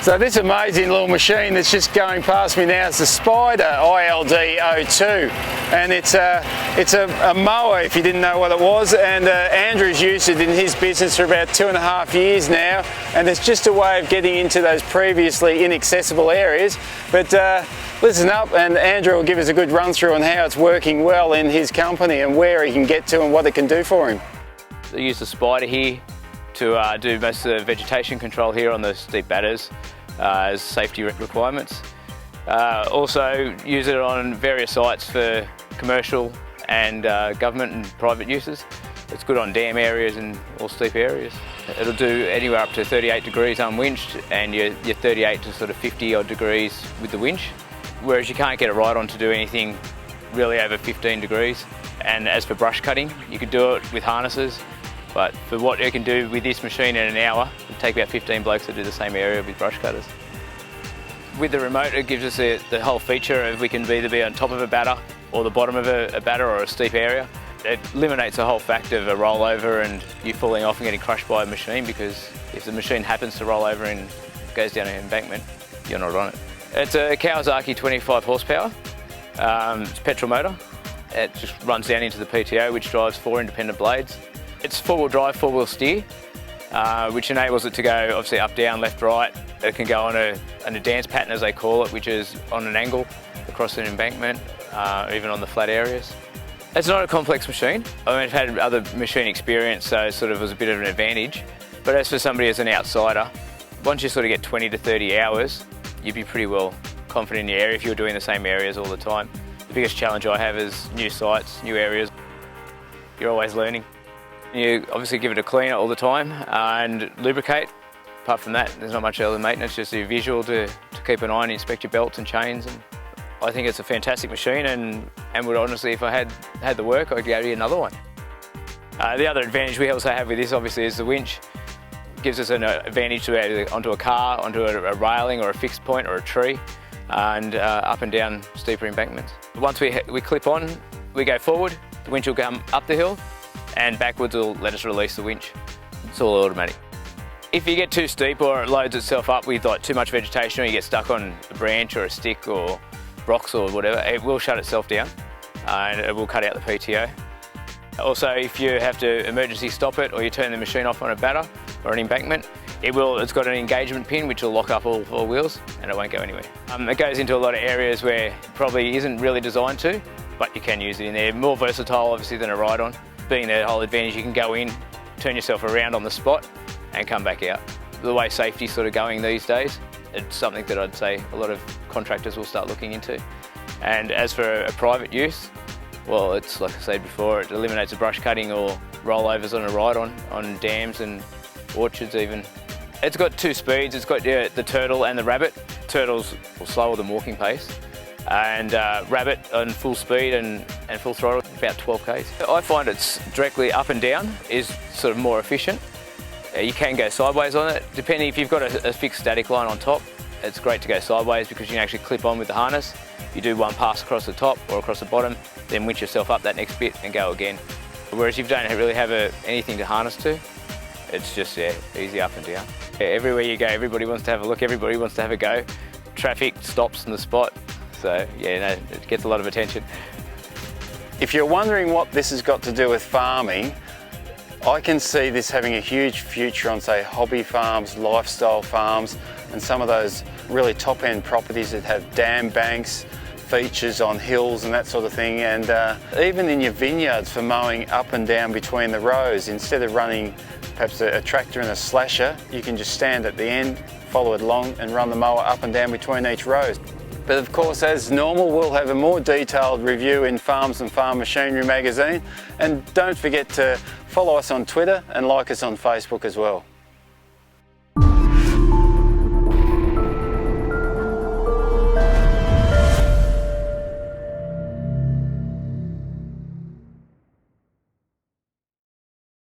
So this amazing little machine that's just going past me now is the Spider ILD 02, and it's a mower, if you didn't know what it was, and Andrew's used it in his business for about 2.5 years now, and it's just a way of getting into those previously inaccessible areas. But listen up, and Andrew will give us a good run through on how it's working well in his company and where he can get to and what it can do for him. I use the Spider here to do most of the vegetation control here on the steep batters as safety requirements. Also use it on various sites for commercial and government and private uses. It's good on dam areas and all steep areas. It'll do anywhere up to 38 degrees unwinched, and you're 38 to sort of 50 odd degrees with the winch, whereas you can't get it right on to do anything really over 15 degrees. And as for brush cutting, you could do it with harnesses, but for what you can do with this machine in an hour, it'd take about 15 blokes to do the same area with brush cutters. With the remote, it gives us the whole feature of we can either be on top of a batter or the bottom of a batter or a steep area. It eliminates the whole fact of a rollover and you falling off and getting crushed by a machine, because if the machine happens to roll over and goes down an embankment, you're not on it. It's a Kawasaki 25 horsepower. It's a petrol motor. It just runs down into the PTO, which drives 4 independent blades. It's four-wheel drive, four-wheel steer, which enables it to go obviously up, down, left, right. It can go on a dance pattern, as they call it, which is on an angle across an embankment, even on the flat areas. It's not a complex machine. I mean, I've had other machine experience, so it sort of was a bit of an advantage. But as for somebody as an outsider, once you sort of get 20 to 30 hours, you'd be pretty well confident in your area if you were doing the same areas all the time. The biggest challenge I have is new sites, new areas. You're always learning. You obviously give it a clean all the time and lubricate. Apart from that, there's not much other maintenance, just your visual to keep an eye and inspect your belts and chains. And I think it's a fantastic machine, and would honestly, if I had the work, I'd go to another one. The other advantage we also have with this obviously is the winch. It gives us an advantage to be onto a car, onto a railing or a fixed point or a tree, and up and down steeper embankments. Once we clip on, we go forward, the winch will come up the hill, and backwards will let us release the winch. It's all automatic. If you get too steep or it loads itself up with like too much vegetation, or you get stuck on a branch or a stick or rocks or whatever, it will shut itself down and it will cut out the PTO. Also, if you have to emergency stop it or you turn the machine off on a batter or an embankment, it's got an engagement pin which will lock up all 4 wheels and it won't go anywhere. It goes into a lot of areas where it probably isn't really designed to, but you can use it in there. More versatile obviously than a ride-on. Being the whole advantage, you can go in, turn yourself around on the spot and come back out. The way safety's sort of going these days, it's something that I'd say a lot of contractors will start looking into. And as for a private use, well, it's like I said before, it eliminates the brush cutting or rollovers on a ride-on, on dams and orchards even. It's got 2 speeds, it's got the turtle and the rabbit. Turtle's slower than walking pace, and rabbit on full speed and full throttle, about 12 k's. I find it's directly up and down is sort of more efficient. You can go sideways on it, depending if you've got a fixed static line on top. It's great to go sideways because you can actually clip on with the harness. You do one pass across the top or across the bottom, then winch yourself up that next bit and go again. Whereas if you don't really have anything to harness to, it's just easy up and down. Everywhere you go, everybody wants to have a look, everybody wants to have a go. Traffic stops on the spot, so it gets a lot of attention. If you're wondering what this has got to do with farming, I can see this having a huge future on, say, hobby farms, lifestyle farms, and some of those really top-end properties that have dam banks, features on hills and that sort of thing, and even in your vineyards for mowing up and down between the rows. Instead of running perhaps a tractor and a slasher, you can just stand at the end, follow it along and run the mower up and down between each row. But of course, as normal, we'll have a more detailed review in Farms and Farm Machinery magazine. And don't forget to follow us on Twitter and like us on Facebook as well.